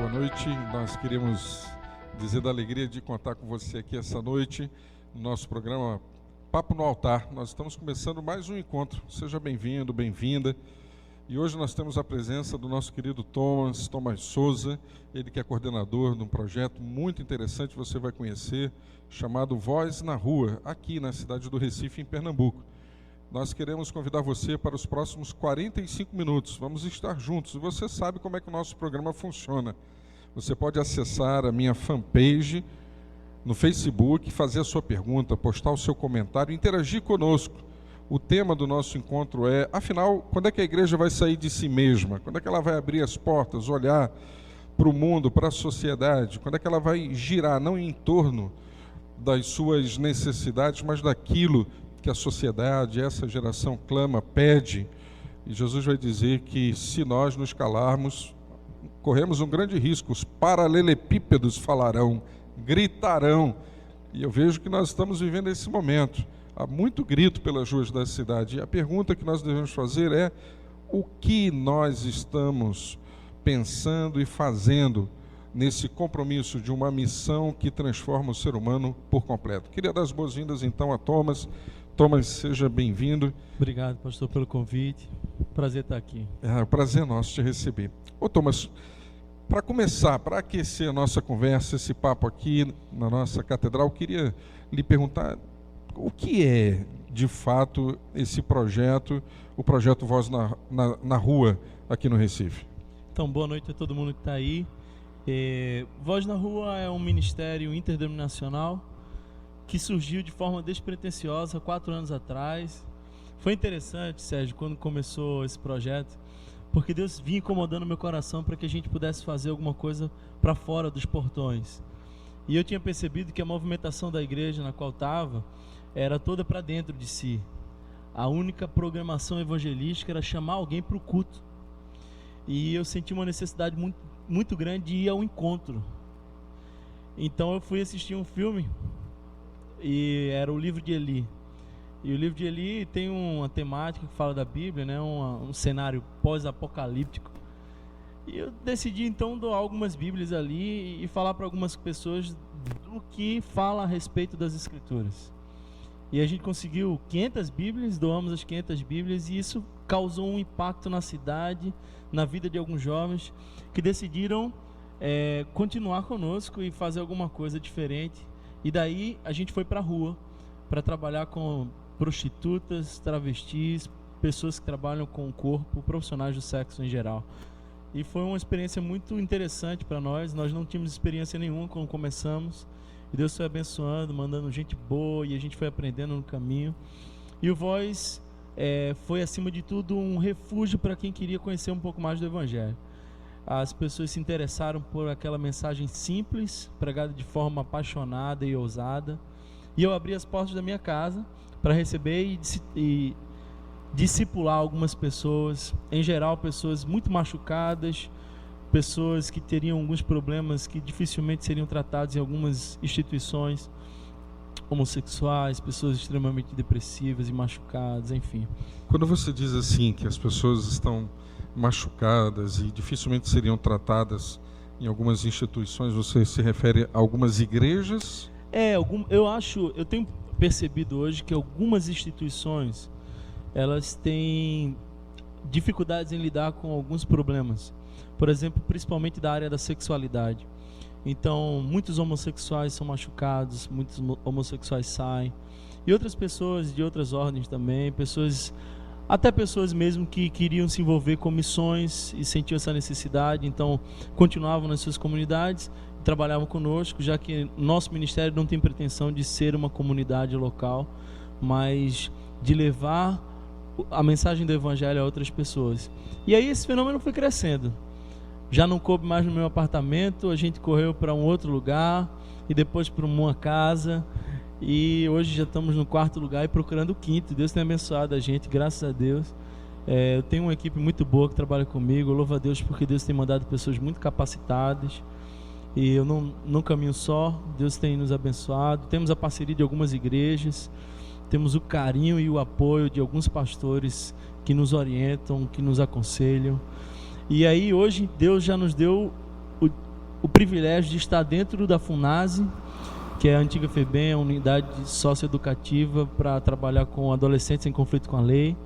Boa noite, nós queremos dizer da alegria de contar com você aqui essa noite, no nosso programa Papo no Altar. Nós estamos começando mais um encontro, seja bem-vindo, bem-vinda. E hoje nós temos a presença do nosso querido Thomas Souza, ele que é coordenador de um projeto muito interessante, você vai conhecer, chamado Voz na Rua, aqui na cidade do Recife, em Pernambuco. Nós queremos convidar você para os próximos 45 minutos, vamos estar juntos, e você sabe como é que o nosso programa funciona. Você pode acessar a minha fanpage no Facebook, fazer a sua pergunta, postar o seu comentário, interagir conosco. O tema do nosso encontro é, afinal, quando é que a igreja vai sair de si mesma? Quando é que ela vai abrir as portas, olhar para o mundo, para a sociedade? Quando é que ela vai girar, não em torno das suas necessidades, mas daquilo que a sociedade, essa geração clama, pede? E Jesus vai dizer que se nós nos calarmos, corremos um grande risco, os paralelepípedos falarão, gritarão. E eu vejo que nós estamos vivendo esse momento. Há muito grito pelas ruas da cidade. E a pergunta que nós devemos fazer é: o que nós estamos pensando e fazendo nesse compromisso de uma missão que transforma o ser humano por completo? Queria dar as boas-vindas então a Thomas. Thomas, seja bem-vindo. Obrigado, pastor, pelo convite. Prazer estar aqui. É um prazer nosso te receber. Ô Thomas, para começar, para aquecer a nossa conversa, esse papo aqui na nossa catedral, eu queria lhe perguntar o que é, de fato, esse projeto, o projeto Voz na Rua, aqui no Recife. Então, boa noite a todo mundo que está aí. Voz na Rua é um ministério interdenominacional que surgiu de forma despretensiosa 4 anos atrás. Foi interessante, Sérgio, quando começou esse projeto, porque Deus vinha incomodando meu coração para que a gente pudesse fazer alguma coisa para fora dos portões. E eu tinha percebido que a movimentação da igreja na qual estava era toda para dentro de si. A única programação evangelística era chamar alguém para o culto. E eu senti uma necessidade muito, muito grande de ir ao encontro. Então eu fui assistir um filme, e era o livro de Eli. E o livro de Eli tem uma temática que fala da Bíblia, né? Um cenário pós-apocalíptico. E eu decidi então doar algumas Bíblias ali e falar para algumas pessoas do que fala a respeito das Escrituras. E a gente conseguiu 500 Bíblias, doamos as 500 Bíblias, e isso causou um impacto na cidade, na vida de alguns jovens que decidiram continuar conosco e fazer alguma coisa diferente. E daí a gente foi para a rua para trabalhar com prostitutas, travestis, pessoas que trabalham com o corpo, profissionais do sexo em geral. E foi uma experiência muito interessante para nós. Nós não tínhamos experiência nenhuma quando começamos. E Deus foi abençoando, mandando gente boa, e a gente foi aprendendo no caminho. E o Voz foi, acima de tudo, um refúgio para quem queria conhecer um pouco mais do Evangelho. As pessoas se interessaram por aquela mensagem simples, pregada de forma apaixonada e ousada. E eu abri as portas da minha casa para receber e discipular algumas pessoas, em geral pessoas muito machucadas, pessoas que teriam alguns problemas que dificilmente seriam tratados em algumas instituições, homossexuais, pessoas extremamente depressivas e machucadas, enfim. Quando você diz assim que as pessoas estão machucadas e dificilmente seriam tratadas em algumas instituições, você se refere a algumas igrejas? Eu tenho percebido hoje que algumas instituições, elas têm dificuldades em lidar com alguns problemas. Por exemplo, principalmente da área da sexualidade. Então, muitos homossexuais são machucados, muitos homossexuais saem. E outras pessoas de outras ordens também, até pessoas mesmo que queriam se envolver com missões e sentiam essa necessidade, então continuavam nas suas comunidades e trabalhavam conosco, já que nosso ministério não tem pretensão de ser uma comunidade local, mas de levar a mensagem do Evangelho a outras pessoas. E aí esse fenômeno foi crescendo. Já não coube mais no meu apartamento, a gente correu para um outro lugar e depois para uma casa. E hoje já estamos no 4º lugar e procurando o 5º. Deus tem abençoado a gente, graças a Deus. Eu tenho uma equipe muito boa que trabalha comigo. Eu louvo a Deus porque Deus tem mandado pessoas muito capacitadas. E eu não caminho só. Deus tem nos abençoado. Temos a parceria de algumas igrejas. Temos o carinho e o apoio de alguns pastores que nos orientam, que nos aconselham. E aí hoje Deus já nos deu o privilégio de estar dentro da FUNASE, que é a antiga FEBEM, a unidade socioeducativa para trabalhar com adolescentes em conflito com a lei.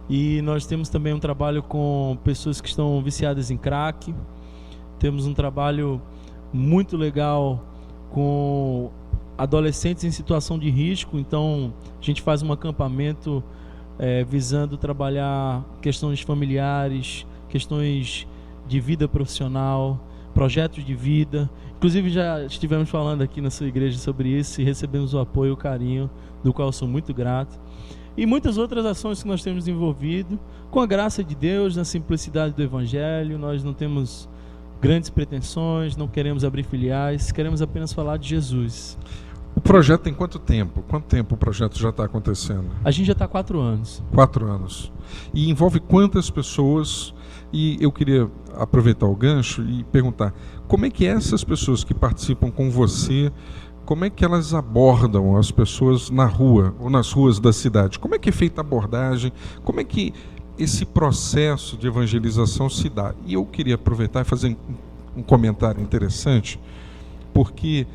E nós temos também um trabalho com pessoas que estão viciadas em crack. Temos um trabalho muito legal com adolescentes em situação de risco. Então, a gente faz um acampamento visando trabalhar questões familiares, questões de vida profissional, projetos de vida. Inclusive, já estivemos falando aqui na sua igreja sobre isso e recebemos o apoio e o carinho, do qual eu sou muito grato. E muitas outras ações que nós temos desenvolvido, com a graça de Deus, na simplicidade do Evangelho. Nós não temos grandes pretensões, não queremos abrir filiais, queremos apenas falar de Jesus. O projeto tem quanto tempo? Quanto tempo o projeto já está acontecendo? A gente já está há 4 anos. 4 anos. E envolve quantas pessoas? E eu queria aproveitar o gancho e perguntar, como é que essas pessoas que participam com você, como é que elas abordam as pessoas na rua ou nas ruas da cidade? Como é que é feita a abordagem? Como é que esse processo de evangelização se dá? E eu queria aproveitar e fazer um comentário interessante, porque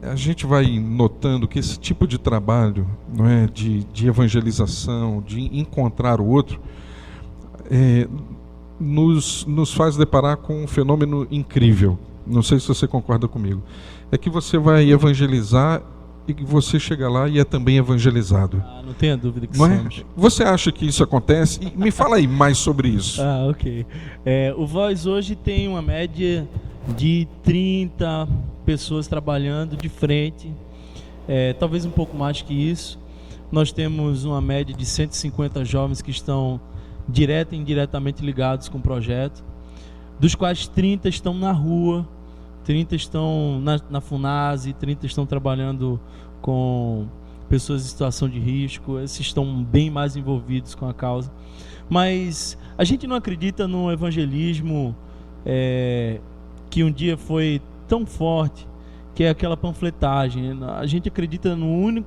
a gente vai notando que esse tipo de trabalho, não é, de evangelização, de encontrar o outro, nos faz deparar com um fenômeno incrível. Não sei se você concorda comigo. É que você vai evangelizar e que você chega lá e é também evangelizado. Não tenha dúvida que não somos. É? Você acha que isso acontece? E me fala aí mais sobre isso. Ok. O Voz hoje tem uma média de 30 pessoas trabalhando de frente, talvez um pouco mais que isso. Nós temos uma média de 150 jovens que estão direta e indiretamente ligados com o projeto, dos quais 30 estão na rua, 30 estão na FUNASE, 30 estão trabalhando com pessoas em situação de risco. Esses estão bem mais envolvidos com a causa. Mas a gente não acredita no evangelismo que um dia foi tão forte, que é aquela panfletagem. A gente acredita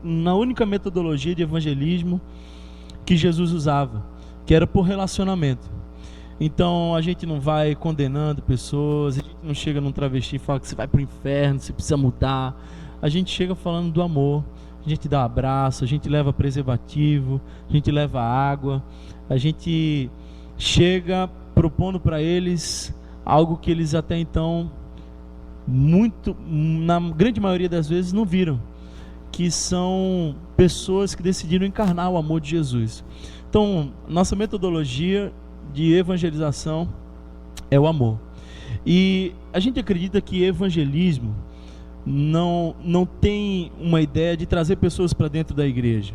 na única metodologia de evangelismo que Jesus usava, que era por relacionamento. Então a gente não vai condenando pessoas, a gente não chega num travesti e fala que você vai para o inferno, você precisa mudar. A gente chega falando do amor, a gente dá um abraço, a gente leva preservativo, a gente leva água, a gente chega propondo para eles algo que eles até então, na grande maioria das vezes, não viram, que são pessoas que decidiram encarnar o amor de Jesus. Então, nossa metodologia de evangelização é o amor. E a gente acredita que evangelismo não tem uma ideia de trazer pessoas para dentro da igreja.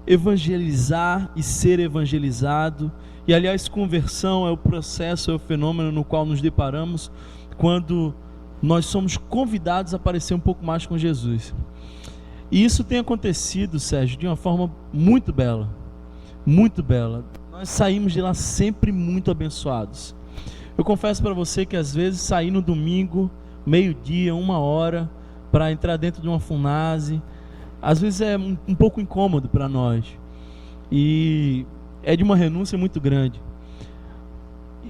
Evangelizar e ser evangelizado, e aliás, conversão é o processo, é o fenômeno no qual nos deparamos quando nós somos convidados a parecer um pouco mais com Jesus. E isso tem acontecido, Sérgio, de uma forma muito bela. Muito bela. Nós saímos de lá sempre muito abençoados. Eu confesso para você que às vezes sair no domingo, meio-dia, 1h, para entrar dentro de uma FUNASE, às vezes é um pouco incômodo para nós. E é de uma renúncia muito grande.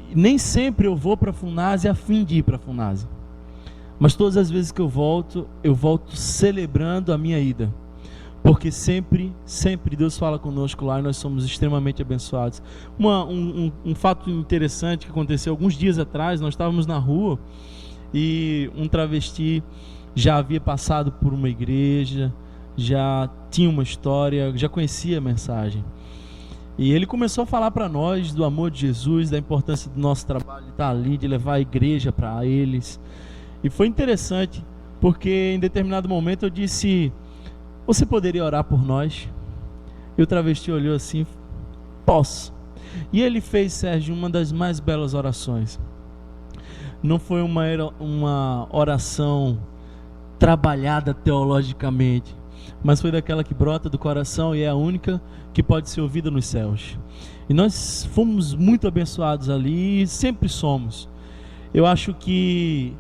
E nem sempre eu vou para a FUNASE a fim de ir para a FUNASE. Mas todas as vezes que eu volto celebrando a minha ida. Porque sempre Deus fala conosco lá e nós somos extremamente abençoados. Um fato interessante que aconteceu alguns dias atrás, nós estávamos na rua e um travesti já havia passado por uma igreja, já tinha uma história, já conhecia a mensagem. E ele começou a falar para nós do amor de Jesus, da importância do nosso trabalho de estar ali, de levar a igreja para eles. E foi interessante, porque em determinado momento eu disse: você poderia orar por nós? E o travesti olhou assim: posso. E ele fez, Sérgio, uma das mais belas orações. Não foi uma oração trabalhada teologicamente, mas foi daquela que brota do coração e é a única que pode ser ouvida nos céus. E nós fomos muito abençoados ali e sempre somos. Eu acho que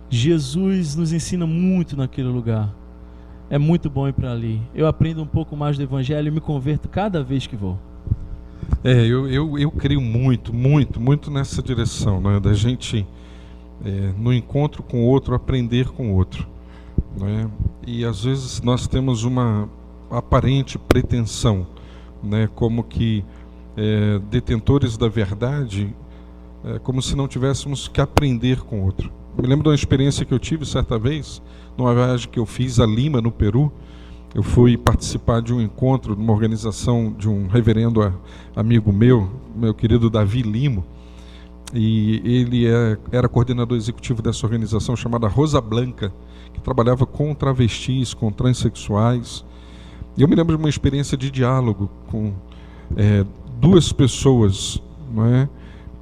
Jesus nos ensina muito naquele lugar. É muito bom ir para ali. Eu aprendo um pouco mais do Evangelho e me converto cada vez que vou. Eu creio muito nessa direção, né? Da gente no encontro com o outro, aprender com o outro, né? E às vezes nós temos uma aparente pretensão, né, como que detentores da verdade, como se não tivéssemos que aprender com o outro. Me lembro de uma experiência que eu tive certa vez, numa viagem que eu fiz a Lima, no Peru. Eu fui participar de um encontro, de uma organização de um reverendo amigo meu querido Davi Limo, e ele era coordenador executivo dessa organização chamada Rosa Blanca, que trabalhava com travestis, com transexuais. E eu me lembro de uma experiência de diálogo com duas pessoas, não é?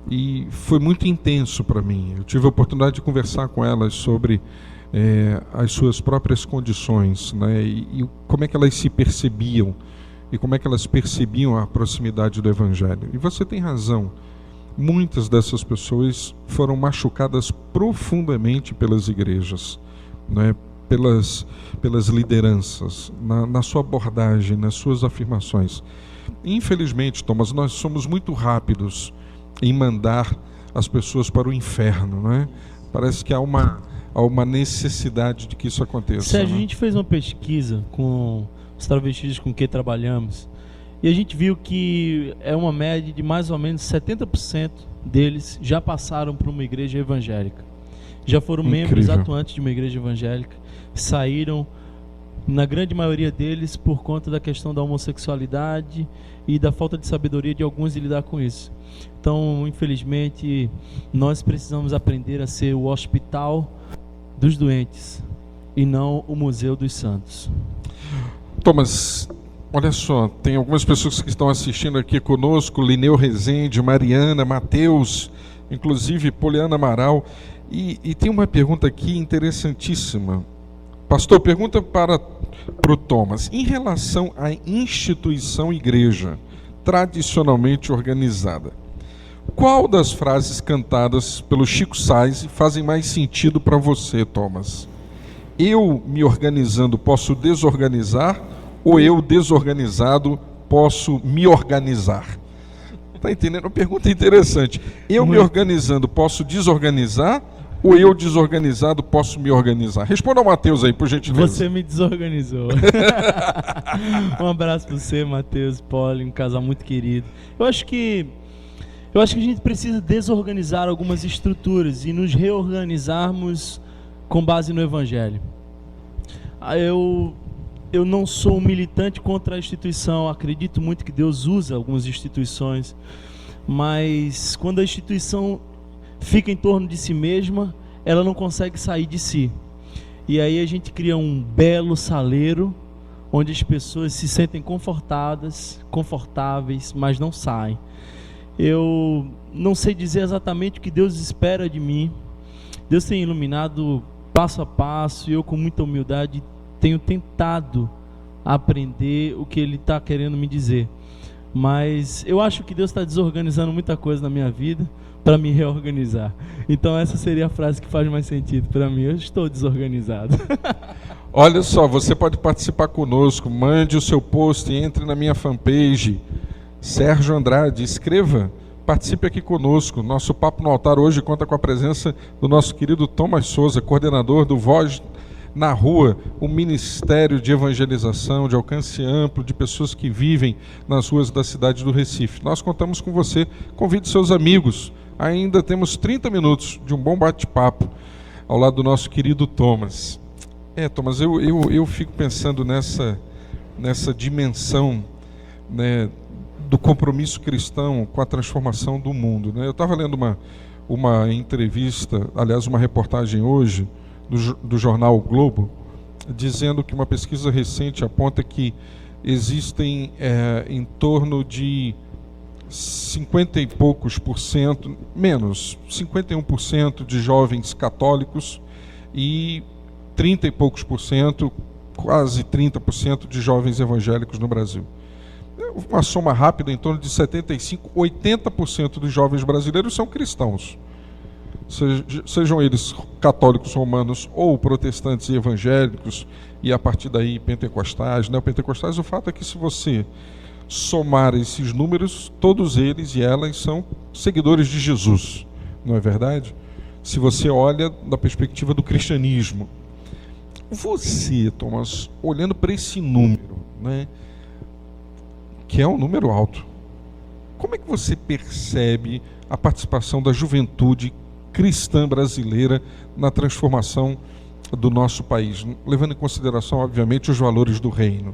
E foi muito intenso para mim. Eu tive a oportunidade de conversar com elas sobre as suas próprias condições, né? E como é que elas se percebiam e como é que elas percebiam a proximidade do Evangelho. E você tem razão, muitas dessas pessoas foram machucadas profundamente pelas igrejas, né? pelas lideranças, na sua abordagem, nas suas afirmações. Infelizmente, Thomas, nós somos muito rápidos em mandar as pessoas para o inferno, né? Parece que há uma necessidade de que isso aconteça. Sérgio, né? A gente fez uma pesquisa com os travestis com quem trabalhamos e a gente viu que é uma média de mais ou menos 70% deles já passaram por uma igreja evangélica. Já foram membros atuantes de uma igreja evangélica, saíram, na grande maioria deles, por conta da questão da homossexualidade e da falta de sabedoria de alguns de lidar com isso. Então, infelizmente, nós precisamos aprender a ser o hospital dos doentes e não o museu dos santos. Thomas, olha só, tem algumas pessoas que estão assistindo aqui conosco, Lineu Rezende, Mariana, Mateus, inclusive Poliana Amaral, e tem uma pergunta aqui interessantíssima. Pastor, pergunta para o Thomas, em relação à instituição igreja tradicionalmente organizada, qual das frases cantadas pelo Chico Science fazem mais sentido para você, Thomas? Eu, me organizando, posso desorganizar, ou eu, desorganizado, posso me organizar? Está entendendo? Uma pergunta interessante. Eu, me organizando, posso desorganizar, ou eu, desorganizado, posso me organizar? Responda ao Mateus aí, por gentileza. Você me desorganizou. Um abraço para você, Mateus, Poli, um casal muito querido. Eu acho que a gente precisa desorganizar algumas estruturas e nos reorganizarmos com base no Evangelho. Eu não sou um militante contra a instituição, acredito muito que Deus usa algumas instituições, mas quando a instituição fica em torno de si mesma, ela não consegue sair de si. E aí a gente cria um belo saleiro, onde as pessoas se sentem confortáveis, mas não saem. Eu não sei dizer exatamente o que Deus espera de mim. Deus tem iluminado passo a passo, e eu com muita humildade tenho tentado aprender o que Ele está querendo me dizer. Mas eu acho que Deus está desorganizando muita coisa na minha vida para me reorganizar. Então essa seria a frase que faz mais sentido para mim. Eu estou desorganizado. Olha só, você pode participar conosco, mande o seu post, entre na minha fanpage, Sérgio Andrade, escreva, participe aqui conosco. Nosso Papo no Altar hoje conta com a presença do nosso querido Thomas Souza, coordenador do Voz na Rua, um ministério de evangelização, de alcance amplo, de pessoas que vivem nas ruas da cidade do Recife. Nós contamos com você, convide seus amigos. Ainda temos 30 minutos de um bom bate-papo ao lado do nosso querido Thomas. Thomas, eu fico pensando nessa dimensão, né, do compromisso cristão com a transformação do mundo, né? Eu estava lendo uma entrevista, aliás, uma reportagem hoje, do jornal o Globo, dizendo que uma pesquisa recente aponta que existem em torno de 50 e poucos por cento, menos, 51% de jovens católicos e 30 e poucos por cento, quase 30% de jovens evangélicos no Brasil. Uma soma rápida, em torno de 75, 80% dos jovens brasileiros são cristãos. Sejam eles católicos romanos ou protestantes e evangélicos, e a partir daí pentecostais, neopentecostais. O fato é que, se você somar esses números, todos eles e elas são seguidores de Jesus, não é verdade? se você olha da perspectiva do cristianismo. Você, Thomas, olhando para esse número, né, que é um número alto, como é que você percebe a participação da juventude cristã brasileira na transformação do nosso país, levando em consideração, obviamente, os valores do reino,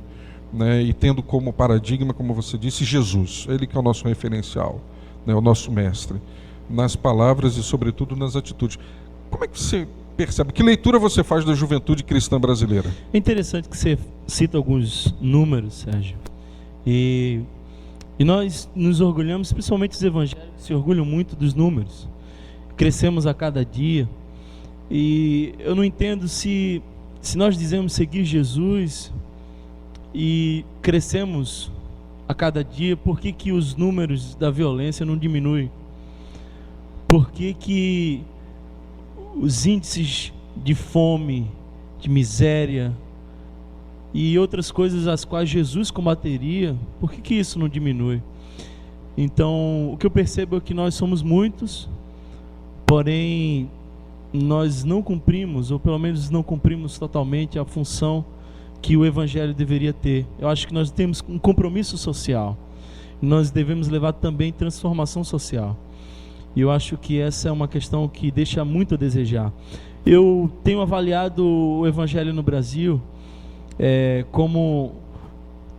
né, e tendo como paradigma, como você disse, Jesus, ele que é o nosso referencial, né, o nosso mestre, nas palavras e, sobretudo, nas atitudes. Como é que você percebe? Que leitura você faz da juventude cristã brasileira? É interessante que você cita alguns números, Sérgio, e nós nos orgulhamos, principalmente os evangélicos se orgulham muito dos números. Crescemos a cada dia, e eu não entendo se nós dizemos seguir Jesus e crescemos a cada dia, por que os números da violência não diminuem? Por que os índices de fome, de miséria e outras coisas as quais Jesus combateria, por que isso não diminui? Então, o que eu percebo é que nós somos muitos, porém nós não cumprimos, ou pelo menos não cumprimos totalmente a função que o Evangelho deveria ter. Eu acho que nós temos um compromisso social, nós devemos levar também transformação social, e eu acho que essa é uma questão que deixa muito a desejar. Eu tenho avaliado o Evangelho no Brasil como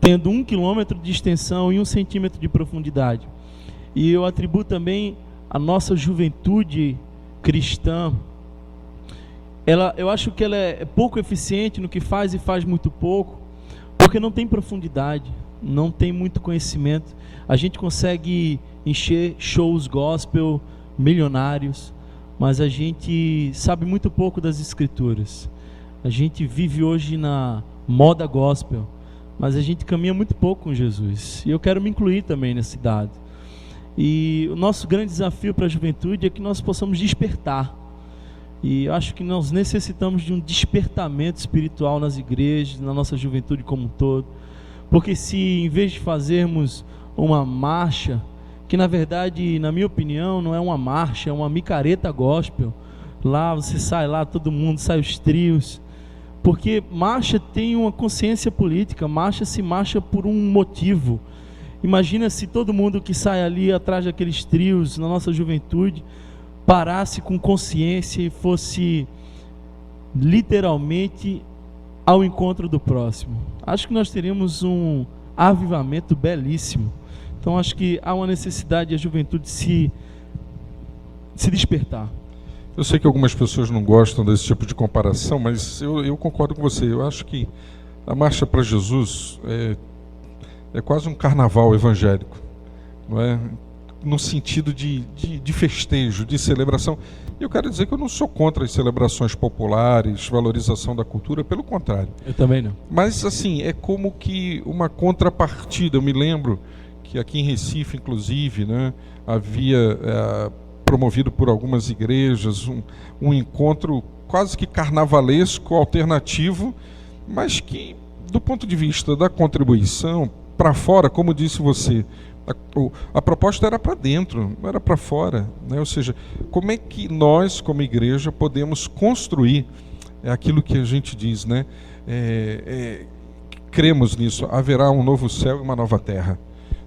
tendo 1 quilômetro de extensão e 1 centímetro de profundidade, e eu atribuo também a nossa juventude cristã. Eu acho que ela é pouco eficiente no que faz e faz muito pouco, porque não tem profundidade, não tem muito conhecimento. A gente consegue encher shows gospel milionários, mas a gente sabe muito pouco das Escrituras. A gente vive hoje na moda gospel, mas a gente caminha muito pouco com Jesus, e eu quero me incluir também nesse dado. E o nosso grande desafio para a juventude é que nós possamos despertar. E eu acho que nós necessitamos de um despertamento espiritual nas igrejas, na nossa juventude como um todo. Porque se em vez de fazermos uma marcha, que na verdade, na minha opinião, não é uma marcha, é uma micareta gospel, lá você sai lá, todo mundo, sai os trios, porque marcha tem uma consciência política, marcha se marcha por um motivo. Imagina se todo mundo que sai ali atrás daqueles trios, na nossa juventude, parasse com consciência e fosse literalmente ao encontro do próximo. Acho que nós teríamos um avivamento belíssimo. Então acho que há uma necessidade de a juventude se despertar. Eu sei que algumas pessoas não gostam desse tipo de comparação, mas eu concordo com você. Eu acho que a Marcha para Jesus é quase um carnaval evangélico, não é? No sentido de festejo, de celebração. E eu quero dizer que eu não sou contra as celebrações populares, valorização da cultura, pelo contrário. Eu também não. Mas, assim, é como que uma contrapartida. Eu me lembro que aqui em Recife, inclusive, né, havia promovido por algumas igrejas um encontro quase que carnavalesco, alternativo, mas que, do ponto de vista da contribuição, para fora, como disse você, a proposta era para dentro, não era para fora, né? Ou seja, como é que nós, como igreja, podemos construir aquilo que a gente diz, né? Cremos nisso, haverá um novo céu e uma nova terra,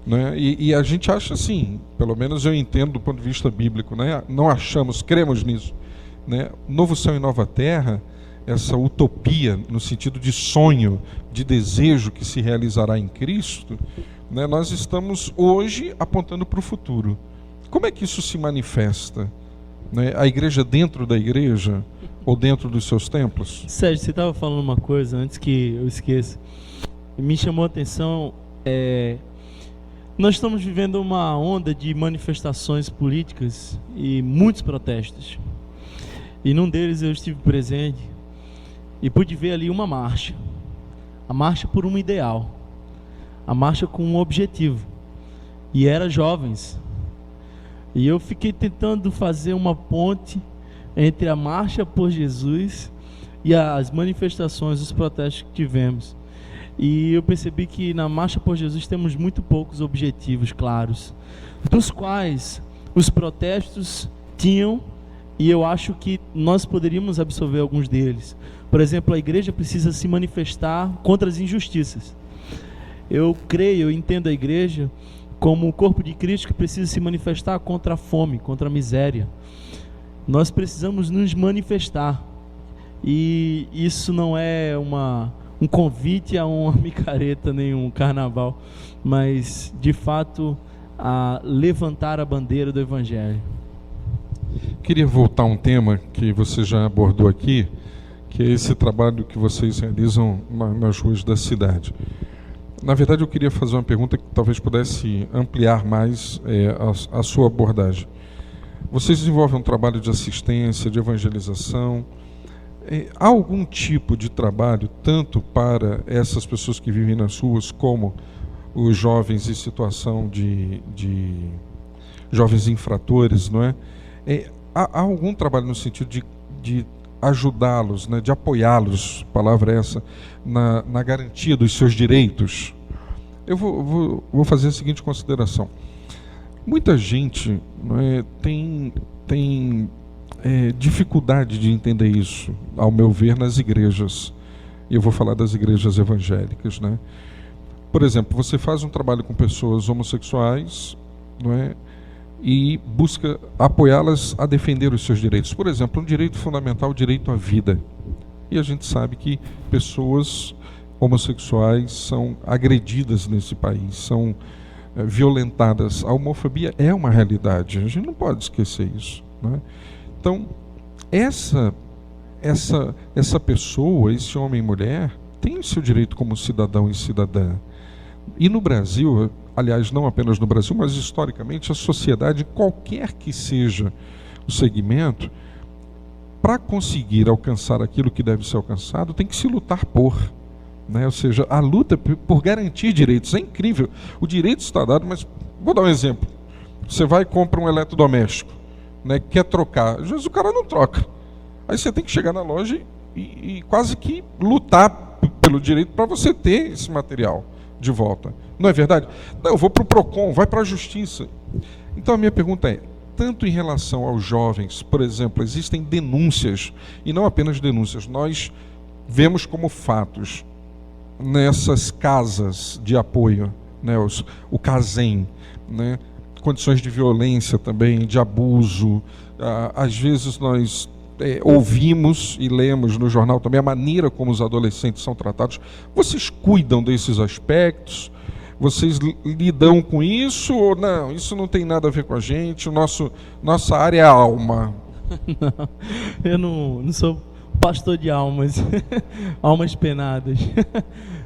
né? E a gente acha assim, pelo menos eu entendo do ponto de vista bíblico, né? Não achamos, cremos nisso, né? Novo céu e nova terra, essa utopia no sentido de sonho, de desejo que se realizará em Cristo, né? Nós estamos hoje apontando para o futuro. Como é que isso se manifesta, né? A igreja dentro da igreja ou dentro dos seus templos? Sérgio, você estava falando uma coisa antes que eu esqueça, me chamou a atenção. Nós estamos vivendo uma onda de manifestações políticas e muitos protestos, e num deles eu estive presente e pude ver ali uma marcha, a marcha por um ideal, a marcha com um objetivo, e era jovens, e eu fiquei tentando fazer uma ponte entre a marcha por Jesus e as manifestações, os protestos que tivemos, e eu percebi que na marcha por Jesus temos muito poucos objetivos claros, dos quais os protestos tinham e eu acho que nós poderíamos absorver alguns deles. Por exemplo, a igreja precisa se manifestar contra as injustiças. Eu creio, eu entendo a igreja como o corpo de Cristo que precisa se manifestar contra a fome, contra a miséria. Nós precisamos nos manifestar. E isso não é um convite a uma micareta, nem um carnaval, mas, de fato, a levantar a bandeira do Evangelho. Queria voltar a um tema que você já abordou aqui, que é esse trabalho que vocês realizam nas ruas da cidade. Na verdade, eu queria fazer uma pergunta que talvez pudesse ampliar mais a sua abordagem. Vocês desenvolvem um trabalho de assistência, de evangelização. Há algum tipo de trabalho, tanto para essas pessoas que vivem nas ruas, como os jovens em situação de jovens infratores, não é? Há algum trabalho no sentido de ajudá-los, né, de apoiá-los, palavra essa, na garantia dos seus direitos? Eu vou fazer a seguinte consideração. Muita gente, não é, tem dificuldade de entender isso, ao meu ver, nas igrejas. E eu vou falar das igrejas evangélicas, né? Por exemplo, você faz um trabalho com pessoas homossexuais, não é? E busca apoiá-las a defender os seus direitos. Por exemplo, um direito fundamental, o direito à vida. E a gente sabe que pessoas homossexuais são agredidas nesse país, são violentadas. A homofobia é uma realidade, a gente não pode esquecer isso, né? Então, essa pessoa, esse homem e mulher, tem o seu direito como cidadão e cidadã. E no Brasil, aliás, não apenas no Brasil, mas historicamente, a sociedade, qualquer que seja o segmento, para conseguir alcançar aquilo que deve ser alcançado, tem que se lutar por, né? Ou seja, a luta por garantir direitos. É incrível. O direito está dado, mas vou dar um exemplo. Você vai e compra um eletrodoméstico, né, quer trocar. Às vezes o cara não troca. Aí você tem que chegar na loja e quase que lutar pelo direito para você ter esse material de volta. Não é verdade? Não, eu vou para o PROCON, vai para a Justiça. Então a minha pergunta é, tanto em relação aos jovens, por exemplo, existem denúncias, e não apenas denúncias, nós vemos como fatos nessas casas de apoio, né, o CASEM, né, condições de violência também, de abuso. Às vezes nós ouvimos e lemos no jornal também a maneira como os adolescentes são tratados. Vocês cuidam desses aspectos? Vocês lidam com isso ou não? Isso não tem nada a ver com a gente, nossa área é a alma. Não, eu não sou pastor de almas, almas penadas.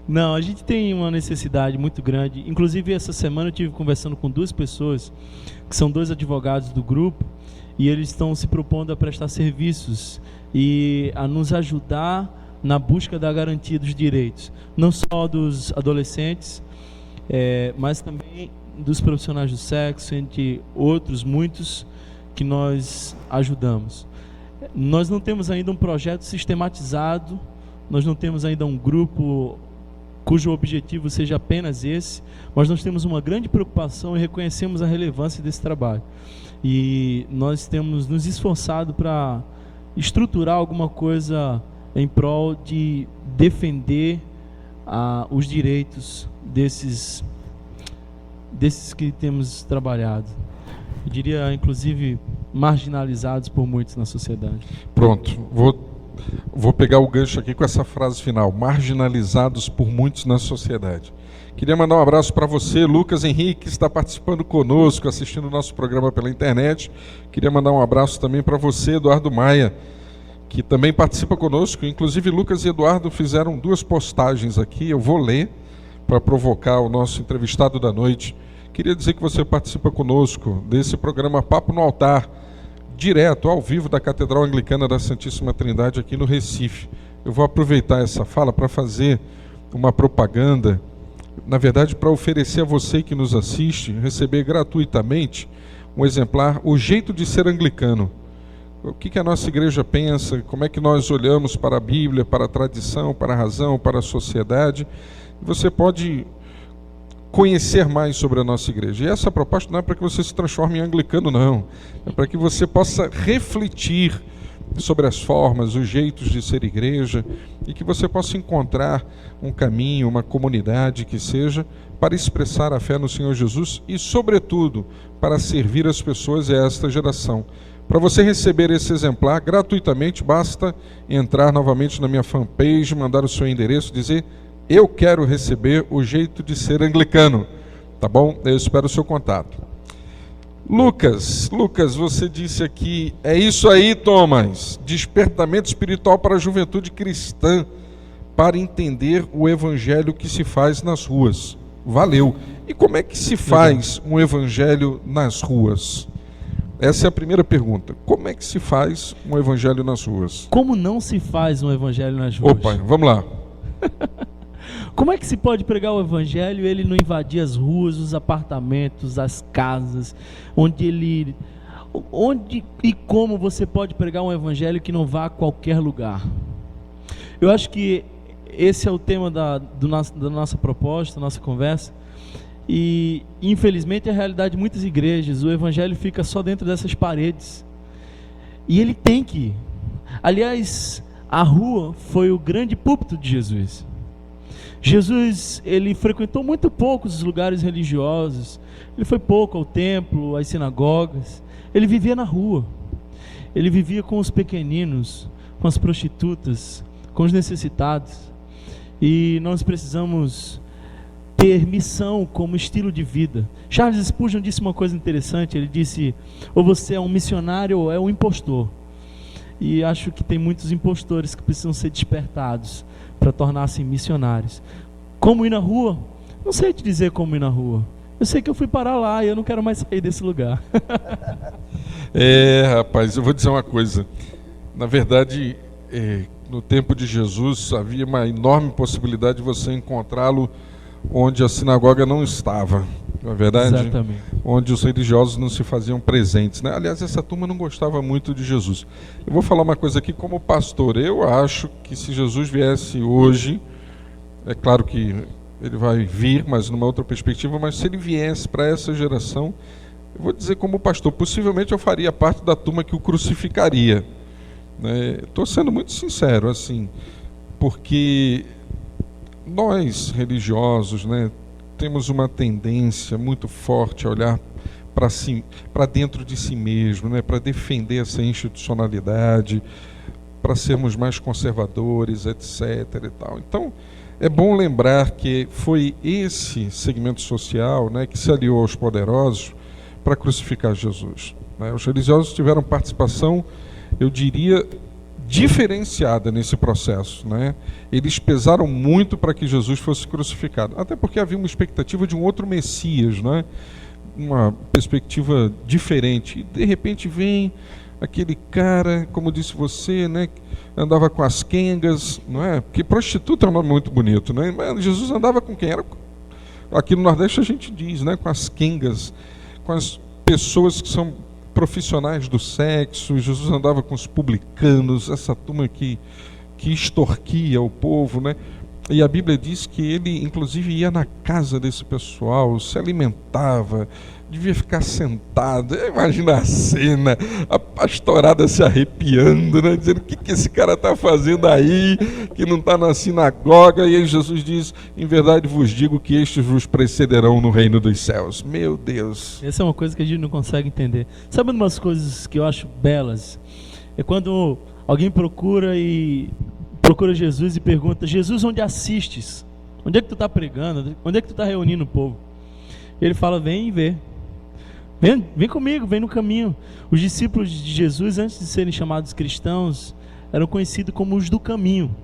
Não, a gente tem uma necessidade muito grande. Inclusive, essa semana eu estive conversando com duas pessoas, que são dois advogados do grupo, e eles estão se propondo a prestar serviços e a nos ajudar na busca da garantia dos direitos, não só dos adolescentes, mas também dos profissionais do sexo, entre outros muitos que nós ajudamos. Nós não temos ainda um projeto sistematizado, nós não temos ainda um grupo cujo objetivo seja apenas esse, mas nós temos uma grande preocupação e reconhecemos a relevância desse trabalho. E nós temos nos esforçado para estruturar alguma coisa em prol de defender os direitos desses que temos trabalhado. Eu diria, inclusive, marginalizados por muitos na sociedade. Pronto, vou pegar o gancho aqui com essa frase final, marginalizados por muitos na sociedade. Queria mandar um abraço para você, Lucas Henrique, que está participando conosco, assistindo o nosso programa pela internet. Queria mandar um abraço também para você, Eduardo Maia, que também participa conosco. Inclusive, Lucas e Eduardo fizeram duas postagens aqui, eu vou ler para provocar o nosso entrevistado da noite. Queria dizer que você participa conosco desse programa Papo no Altar, direto, ao vivo, da Catedral Anglicana da Santíssima Trindade, aqui no Recife. Eu vou aproveitar essa fala para fazer uma propaganda, na verdade, para oferecer a você que nos assiste, receber gratuitamente um exemplar, O Jeito de Ser Anglicano. O que a nossa igreja pensa, como é que nós olhamos para a Bíblia, para a tradição, para a razão, para a sociedade. Você pode conhecer mais sobre a nossa igreja. E essa proposta não é para que você se transforme em anglicano, não. É para que você possa refletir sobre as formas, os jeitos de ser igreja, e que você possa encontrar um caminho, uma comunidade que seja para expressar a fé no Senhor Jesus e, sobretudo, para servir as pessoas e esta geração. Para você receber esse exemplar gratuitamente, basta entrar novamente na minha fanpage, mandar o seu endereço, dizer: eu quero receber o jeito de ser anglicano. Tá bom? Eu espero o seu contato. Lucas, você disse aqui, é isso aí, Thomas, despertamento espiritual para a juventude cristã, para entender o evangelho que se faz nas ruas. Valeu. E como é que se faz um evangelho nas ruas? Essa é a primeira pergunta. Como é que se faz um evangelho nas ruas? Como não se faz um evangelho nas ruas? Opa, vamos lá. Como é que se pode pregar o evangelho e ele não invadir as ruas, os apartamentos, as casas, onde e como você pode pregar um evangelho que não vá a qualquer lugar? Eu acho que esse é o tema da nossa proposta, da nossa conversa, e infelizmente é a realidade de muitas igrejas. O evangelho fica só dentro dessas paredes, e ele tem que ir. Aliás, a rua foi o grande púlpito de Jesus. Jesus, ele frequentou muito poucos os lugares religiosos, ele foi pouco ao templo, às sinagogas, ele vivia na rua, ele vivia com os pequeninos, com as prostitutas, com os necessitados, e nós precisamos ter missão como estilo de vida. Charles Spurgeon disse uma coisa interessante, ele disse: ou você é um missionário ou é um impostor. E acho que tem muitos impostores que precisam ser despertados para tornar-se missionários. Como ir na rua? Não sei te dizer como ir na rua. Eu sei que eu fui parar lá e eu não quero mais sair desse lugar. Rapaz, eu vou dizer uma coisa. Na verdade, no tempo de Jesus, havia uma enorme possibilidade de você encontrá-lo onde a sinagoga não estava. Não é verdade? Exatamente. Onde os religiosos não se faziam presentes, né? Aliás, essa turma não gostava muito de Jesus. Eu vou falar uma coisa aqui como pastor. Eu acho que se Jesus viesse hoje, é claro que ele vai vir, mas numa outra perspectiva, mas se ele viesse para essa geração, eu vou dizer como pastor, possivelmente eu faria parte da turma que o crucificaria. Estou sendo muito sincero, assim, porque nós religiosos, né, temos uma tendência muito forte a olhar para si, para dentro de si mesmo, né, para defender essa institucionalidade, para sermos mais conservadores, etc. e tal. Então, é bom lembrar que foi esse segmento social, né, que se aliou aos poderosos para crucificar Jesus. Né? Os religiosos tiveram participação, eu diria, diferenciada nesse processo, né? Eles pesaram muito para que Jesus fosse crucificado, até porque havia uma expectativa de um outro Messias, né? Uma perspectiva diferente. E de repente vem aquele cara, como disse você, né? Andava com as quengas, não é? Porque prostituta é um nome muito bonito, né? Mas Jesus andava com quem? Aqui no Nordeste a gente diz, né? Com as quengas, com as pessoas que são profissionais do sexo. Jesus andava com os publicanos, essa turma que extorquia o povo, né? E a Bíblia diz que ele, inclusive, ia na casa desse pessoal, se alimentava, devia ficar sentado. Imagina a cena, a pastorada se arrepiando, né? Dizendo: o que esse cara está fazendo aí, que não está na sinagoga? E aí Jesus diz: em verdade vos digo que estes vos precederão no reino dos céus. Meu Deus! Essa é uma coisa que a gente não consegue entender. Sabe uma das coisas que eu acho belas? É quando alguém procura Jesus e pergunta: Jesus, onde assistes? Onde é que tu está pregando? Onde é que tu está reunindo o povo? E ele fala: vem e vê. Vem comigo, vem no caminho. Os discípulos de Jesus, antes de serem chamados cristãos, eram conhecidos como os do caminho.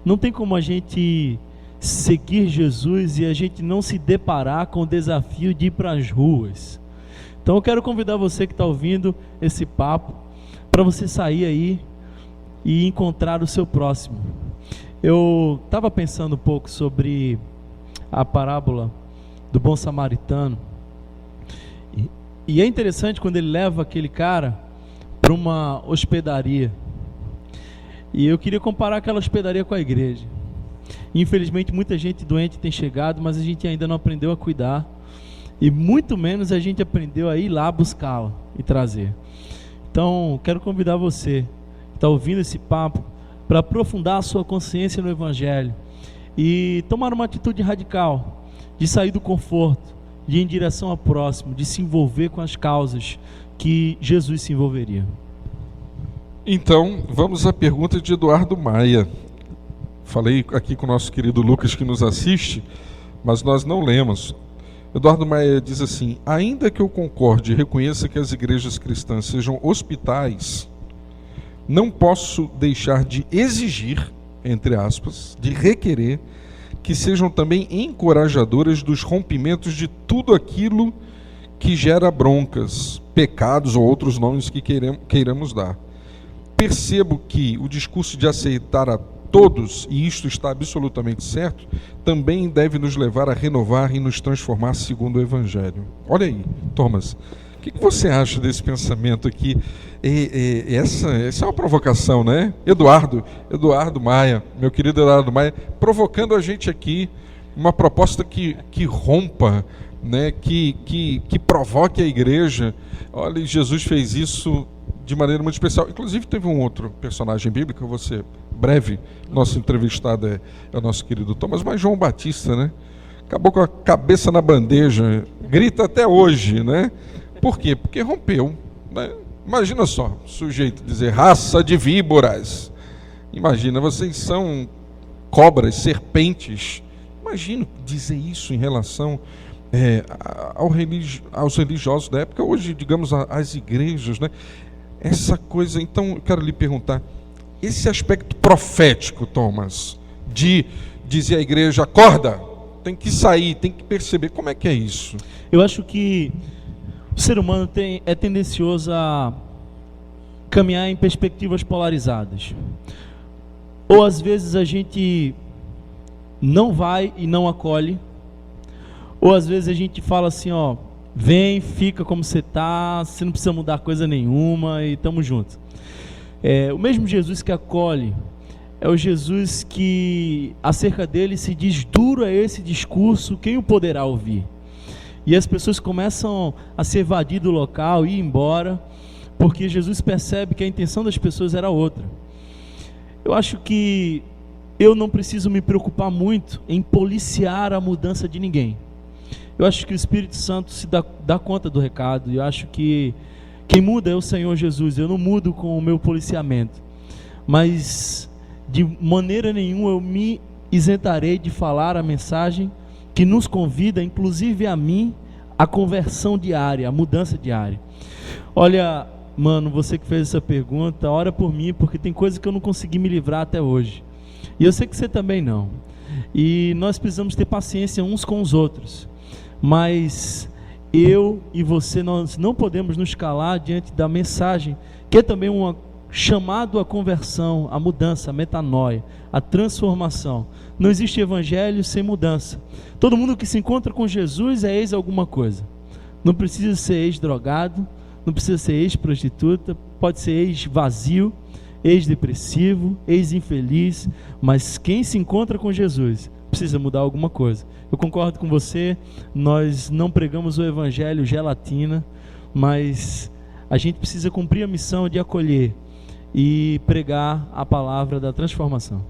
Não tem como a gente seguir Jesus e a gente não se deparar com o desafio de ir para as ruas. Então eu quero convidar você que está ouvindo esse papo, para você sair aí e encontrar o seu próximo. Eu estava pensando um pouco sobre a parábola do bom samaritano, e é interessante quando ele leva aquele cara para uma hospedaria, e eu queria comparar aquela hospedaria com a igreja. Infelizmente, muita gente doente tem chegado, mas a gente ainda não aprendeu a cuidar. E muito menos a gente aprendeu a ir lá buscá-la e trazer. Então, quero convidar você que está ouvindo esse papo para aprofundar a sua consciência no Evangelho e tomar uma atitude radical de sair do conforto, de ir em direção ao próximo, de se envolver com as causas que Jesus se envolveria. Então, vamos à pergunta de Eduardo Maia. Falei aqui com o nosso querido Lucas que nos assiste, mas nós não lemos. Eduardo Maia diz assim: ainda que eu concorde e reconheça que as igrejas cristãs sejam hospitais, não posso deixar de exigir, entre aspas, de requerer, que sejam também encorajadoras dos rompimentos de tudo aquilo que gera broncas, pecados ou outros nomes que queiramos dar. Percebo que o discurso de aceitar a todos, e isto está absolutamente certo, também deve nos levar a renovar e nos transformar segundo o Evangelho. Olha aí, Thomas, o que você acha desse pensamento aqui? Essa é uma provocação, né? Eduardo Maia, meu querido Eduardo Maia, provocando a gente aqui uma proposta que rompa, né? que provoque a igreja. Olha, Jesus fez isso de maneira muito especial. Inclusive teve um outro personagem bíblico, eu vou ser breve, nosso entrevistado é o nosso querido Thomas, mas João Batista, né? Acabou com a cabeça na bandeja, grita até hoje, né? Por quê? Porque rompeu, né? Imagina só, sujeito dizer raça de víboras. Imagina, vocês são cobras, serpentes. Imagina dizer isso em relação aos religiosos da época, hoje, digamos, às igrejas, né? Essa coisa, então, eu quero lhe perguntar, esse aspecto profético, Thomas, de dizer à igreja, acorda, tem que sair, tem que perceber, como é que é isso? Eu acho que o ser humano é tendencioso a caminhar em perspectivas polarizadas. Ou às vezes a gente não vai e não acolhe, ou às vezes a gente fala assim, ó, vem, fica como você está, você não precisa mudar coisa nenhuma e estamos juntos. O mesmo Jesus que acolhe é o Jesus que acerca dele se diz duro é esse discurso, quem o poderá ouvir? E as pessoas começam a se evadir do local e ir embora, porque Jesus percebe que a intenção das pessoas era outra. Eu acho que eu não preciso me preocupar muito em policiar a mudança de ninguém. Eu acho que o Espírito Santo se dá conta do recado. Eu acho que quem muda é o Senhor Jesus. Eu não mudo com o meu policiamento, mas de maneira nenhuma eu me isentarei de falar a mensagem que nos convida, inclusive a mim, a conversão diária, a mudança diária. Olha, mano, você que fez essa pergunta, ora por mim, porque tem coisa que eu não consegui me livrar até hoje. E eu sei que você também não. E nós precisamos ter paciência uns com os outros. Mas eu e você, nós não podemos nos calar diante da mensagem, que é também um chamado à conversão, à mudança, à metanoia, à transformação. Não existe evangelho sem mudança. Todo mundo que se encontra com Jesus é ex alguma coisa. Não precisa ser ex-drogado, não precisa ser ex-prostituta, pode ser ex-vazio, ex-depressivo, ex-infeliz, mas quem se encontra com Jesus precisa mudar alguma coisa. Eu concordo com você, nós não pregamos o evangelho gelatina, mas a gente precisa cumprir a missão de acolher e pregar a palavra da transformação.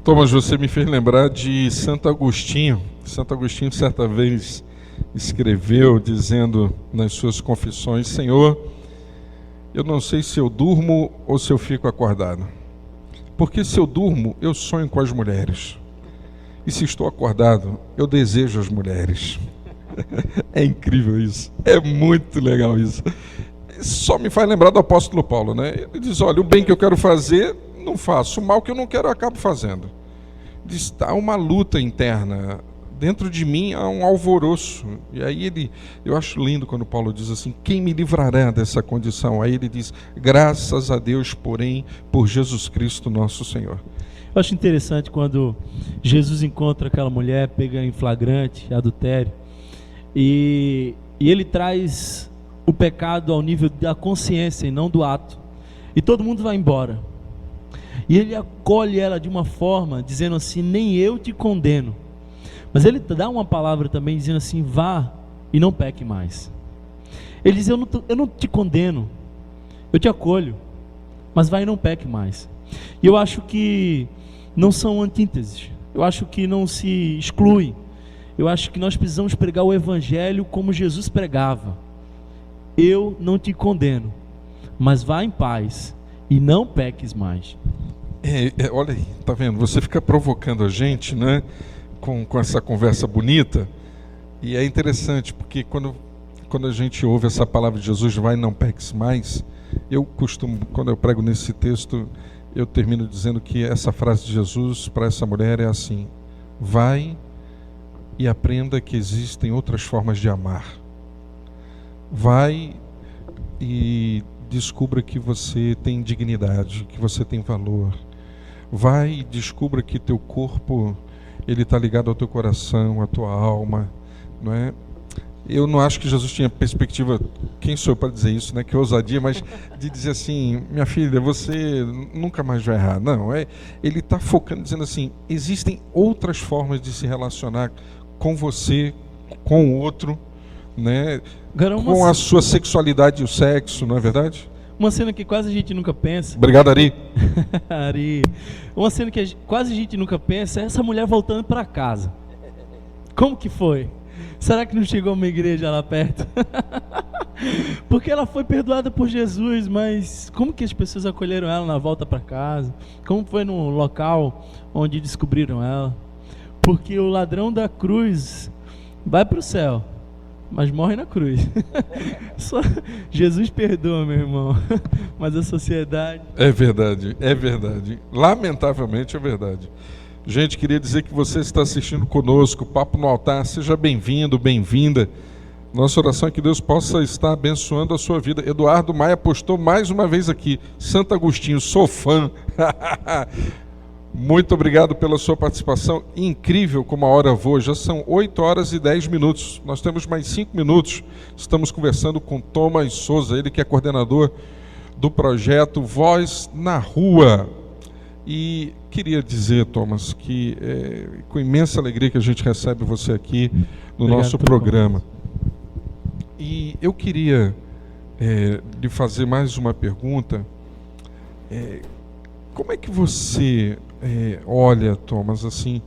Thomas, você me fez lembrar de Santo Agostinho. Santo Agostinho certa vez escreveu dizendo nas suas confissões: Senhor, eu não sei se eu durmo ou se eu fico acordado, porque se eu durmo eu sonho com as mulheres, e se estou acordado eu desejo as mulheres. É incrível isso, é muito legal isso. Só me faz lembrar do apóstolo Paulo, né? Ele diz, olha, o bem que eu quero fazer não faço, o mal que eu não quero eu acabo fazendo. Diz, há uma luta interna, dentro de mim há um alvoroço. E aí eu acho lindo quando Paulo diz assim, quem me livrará dessa condição? Aí ele diz, graças a Deus, porém, por Jesus Cristo nosso Senhor. Eu acho interessante quando Jesus encontra aquela mulher, pega em flagrante, adultério, e ele traz o pecado ao nível da consciência e não do ato, e todo mundo vai embora. E ele acolhe ela de uma forma, dizendo assim: nem eu te condeno. Mas ele dá uma palavra também, dizendo assim: vá e não peque mais. Ele diz: eu não te condeno, eu te acolho, mas vai e não peque mais. E eu acho que não são antíteses, eu acho que não se exclui. Eu acho que nós precisamos pregar o evangelho como Jesus pregava: eu não te condeno, mas vá em paz e não peques mais. Olha aí, tá vendo? Você fica provocando a gente, né, com essa conversa bonita. E é interessante, porque quando a gente ouve essa palavra de Jesus, vai e não peques mais, eu costumo, quando eu prego nesse texto, eu termino dizendo que essa frase de Jesus para essa mulher é assim: vai e aprenda que existem outras formas de amar. Vai e descubra que você tem dignidade, que você tem valor. Vai e descubra que teu corpo, ele está ligado ao teu coração, à tua alma, não é? Eu não acho que Jesus tinha perspectiva, quem sou eu para dizer isso, né? Que ousadia, mas de dizer assim: minha filha, você nunca mais vai errar. Não, ele está focando, dizendo assim: existem outras formas de se relacionar com você, com o outro, né? Com a sua sexualidade e o sexo, não é verdade? Uma cena que quase a gente nunca pensa. Obrigado, Ari. Ari. Uma cena que quase a gente nunca pensa é essa mulher voltando para casa. Como que foi? Será que não chegou uma igreja lá perto? Porque ela foi perdoada por Jesus, mas como que as pessoas acolheram ela na volta para casa? Como foi no local onde descobriram ela? Porque o ladrão da cruz vai para o céu, mas morre na cruz. Só Jesus perdoa, meu irmão. Mas a sociedade... É verdade. Lamentavelmente é verdade. Gente, queria dizer que você está assistindo conosco, Papo no Altar. Seja bem-vindo, bem-vinda. Nossa oração é que Deus possa estar abençoando a sua vida. Eduardo Maia postou mais uma vez aqui: Santo Agostinho, sou fã. Muito obrigado pela sua participação. Incrível como a hora voa. Já são 8 horas e 10 minutos. Nós temos mais 5 minutos. Estamos conversando com Thomas Souza, ele que é coordenador do projeto Voz na Rua. E queria dizer, Thomas, que é com imensa alegria que a gente recebe você aqui no nosso programa. E eu queria lhe fazer mais uma pergunta. Como é que você olha, Thomas, assim,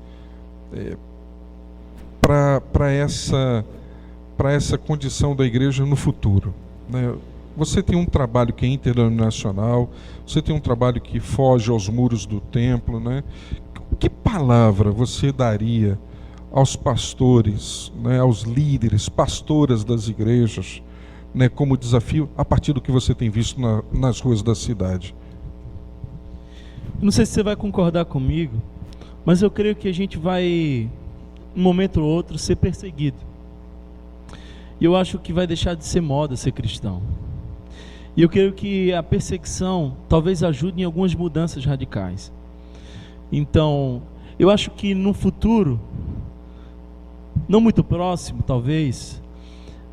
para essa condição da igreja no futuro, né? Você tem um trabalho que é interdenominacional, você tem um trabalho que foge aos muros do templo, né? Que palavra você daria aos pastores, né, aos líderes, pastoras das igrejas, né, como desafio, a partir do que você tem visto nas ruas da cidade? Não sei se você vai concordar comigo, mas eu creio que a gente vai, um momento ou outro, ser perseguido. E eu acho que vai deixar de ser moda ser cristão. E eu creio que a perseguição talvez ajude em algumas mudanças radicais. Então, eu acho que no futuro, não muito próximo talvez,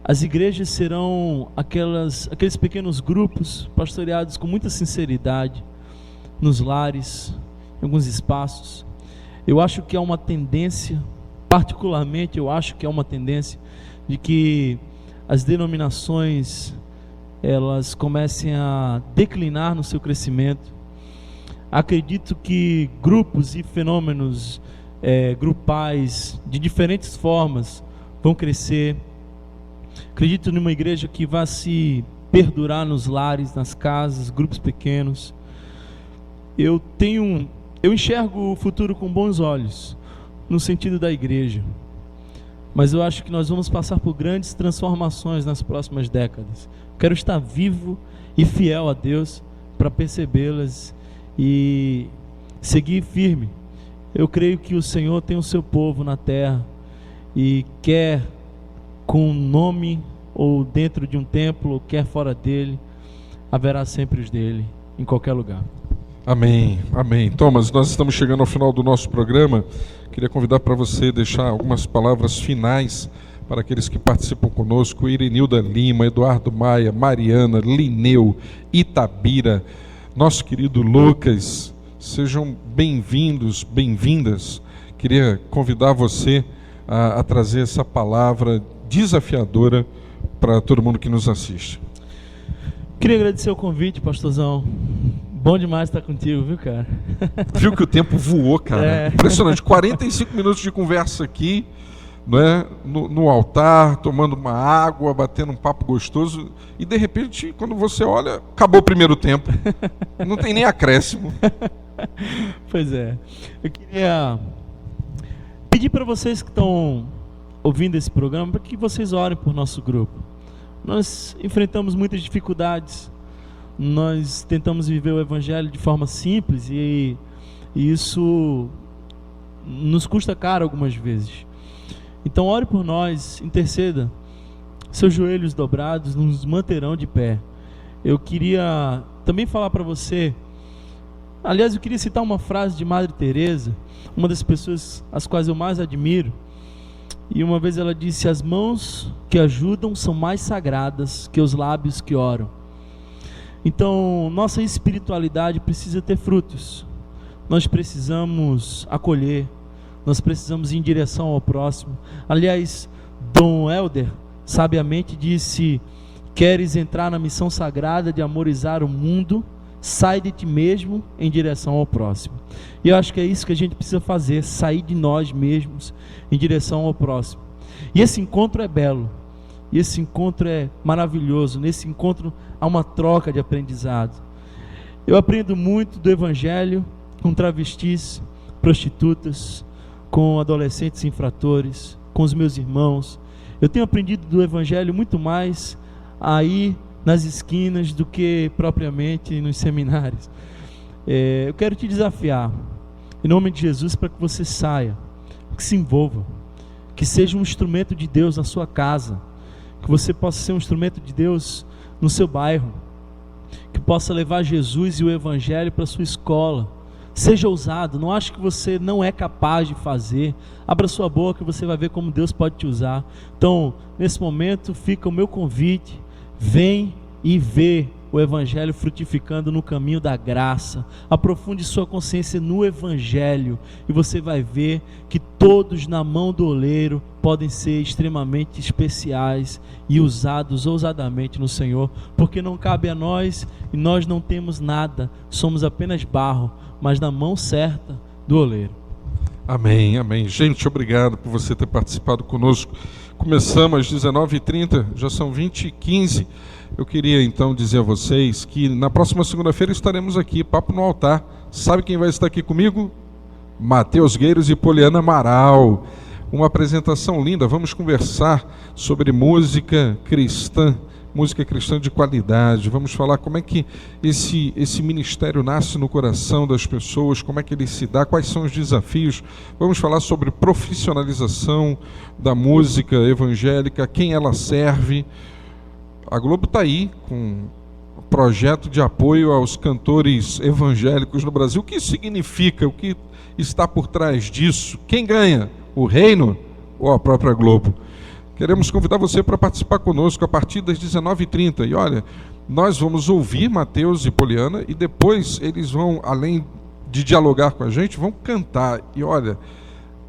as igrejas serão aqueles pequenos grupos pastoreados com muita sinceridade, nos lares, em alguns espaços. Eu acho que há uma tendência, particularmente eu acho que há uma tendência de que as denominações elas comecem a declinar no seu crescimento. Acredito que grupos e fenômenos grupais de diferentes formas vão crescer. Acredito numa igreja que vai se perdurar nos lares, nas casas, grupos pequenos. Eu enxergo o futuro com bons olhos, no sentido da igreja. Mas eu acho que nós vamos passar por grandes transformações nas próximas décadas. Quero estar vivo e fiel a Deus para percebê-las e seguir firme. Eu creio que o Senhor tem o seu povo na terra e quer com nome ou dentro de um templo, ou quer fora dele, haverá sempre os dele, em qualquer lugar. Amém, amém. Thomas, nós estamos chegando ao final do nosso programa. Queria convidar para você deixar algumas palavras finais para aqueles que participam conosco: Irenilda Lima, Eduardo Maia, Mariana, Lineu, Itabira, nosso querido Lucas, Sejam bem-vindos, bem-vindas. Queria convidar você a trazer essa palavra desafiadora para todo mundo que nos assiste. Queria agradecer o convite, pastorzão. Bom demais estar contigo, viu, cara? Viu que o tempo voou, cara? Impressionante. 45 minutos de conversa aqui, não é? No altar, tomando uma água, batendo um papo gostoso. E de repente, quando você olha, acabou o primeiro tempo. Não tem nem acréscimo. Pois é. Eu queria pedir para vocês que estão ouvindo esse programa, para que vocês orem por nosso grupo. Nós enfrentamos muitas dificuldades. Nós tentamos viver o Evangelho de forma simples e isso nos custa caro algumas vezes. Então ore por nós, interceda. Seus joelhos dobrados nos manterão de pé. Eu queria também falar para você, aliás, eu queria citar uma frase de Madre Teresa, uma das pessoas as quais eu mais admiro. E uma vez ela disse: as mãos que ajudam são mais sagradas que os lábios que oram. Então, nossa espiritualidade precisa ter frutos. Nós precisamos acolher, nós precisamos ir em direção ao próximo. Aliás, Dom Helder sabiamente disse: queres entrar na missão sagrada de amorizar o mundo, sai de ti mesmo em direção ao próximo. E eu acho que é isso que a gente precisa fazer, sair de nós mesmos em direção ao próximo. E esse encontro é belo, e esse encontro é maravilhoso. Nesse encontro há uma troca de aprendizado. Eu aprendo muito do Evangelho com travestis, prostitutas, com adolescentes infratores, com os meus irmãos. Eu tenho aprendido do Evangelho muito mais aí nas esquinas do que propriamente nos seminários. Eu quero te desafiar, em nome de Jesus, para que você saia, que se envolva, que seja um instrumento de Deus na sua casa, que você possa ser um instrumento de Deus no seu bairro, que possa levar Jesus e o Evangelho para a sua escola. Seja ousado, não ache que você não é capaz de fazer. Abra sua boca e você vai ver como Deus pode te usar. Então, nesse momento, fica o meu convite: vem e vê o Evangelho frutificando no caminho da graça. Aprofunde sua consciência no Evangelho e você vai ver que todos na mão do oleiro podem ser extremamente especiais e usados ousadamente no Senhor, porque não cabe a nós e nós não temos nada, somos apenas barro, mas na mão certa do oleiro. Amém, amém. Gente, obrigado por você ter participado conosco. Começamos às 19h30, já são 20h15. Eu queria então dizer a vocês que na próxima segunda-feira estaremos aqui, Papo no Altar. Sabe quem vai estar aqui comigo? Matheus Gueiros e Poliana Amaral. Uma apresentação linda, vamos conversar sobre música cristã de qualidade. Vamos falar como é que esse ministério nasce no coração das pessoas, como é que ele se dá, quais são os desafios. Vamos falar sobre profissionalização da música evangélica, quem ela serve. A Globo está aí com um projeto de apoio aos cantores evangélicos no Brasil. O que isso significa? O que está por trás disso? Quem ganha? O reino ou a própria Globo? Queremos convidar você para participar conosco a partir das 19h30. E olha, nós vamos ouvir Matheus e Poliana e depois eles vão, além de dialogar com a gente, vão cantar. E olha,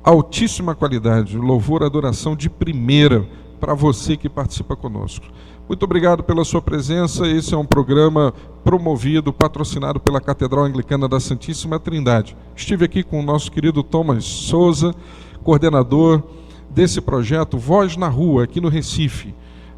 altíssima qualidade, louvor, adoração de primeira para você que participa conosco. Muito obrigado pela sua presença. Esse é um programa promovido, patrocinado pela Catedral Anglicana da Santíssima Trindade. Estive aqui com o nosso querido Thomas Souza, coordenador desse projeto Voz na Rua, aqui no Recife.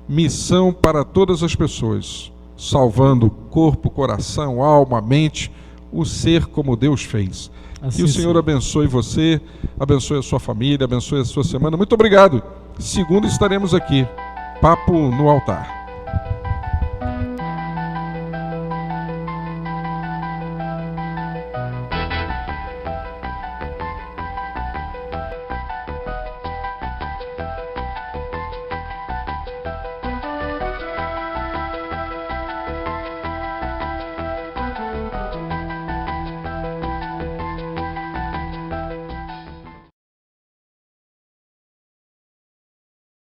Missão para todas as pessoas, salvando corpo, coração, alma, mente, o ser como Deus fez. Assim que o Senhor abençoe você, abençoe a sua família, abençoe a sua semana. Muito obrigado. Segunda estaremos aqui, Papo no Altar.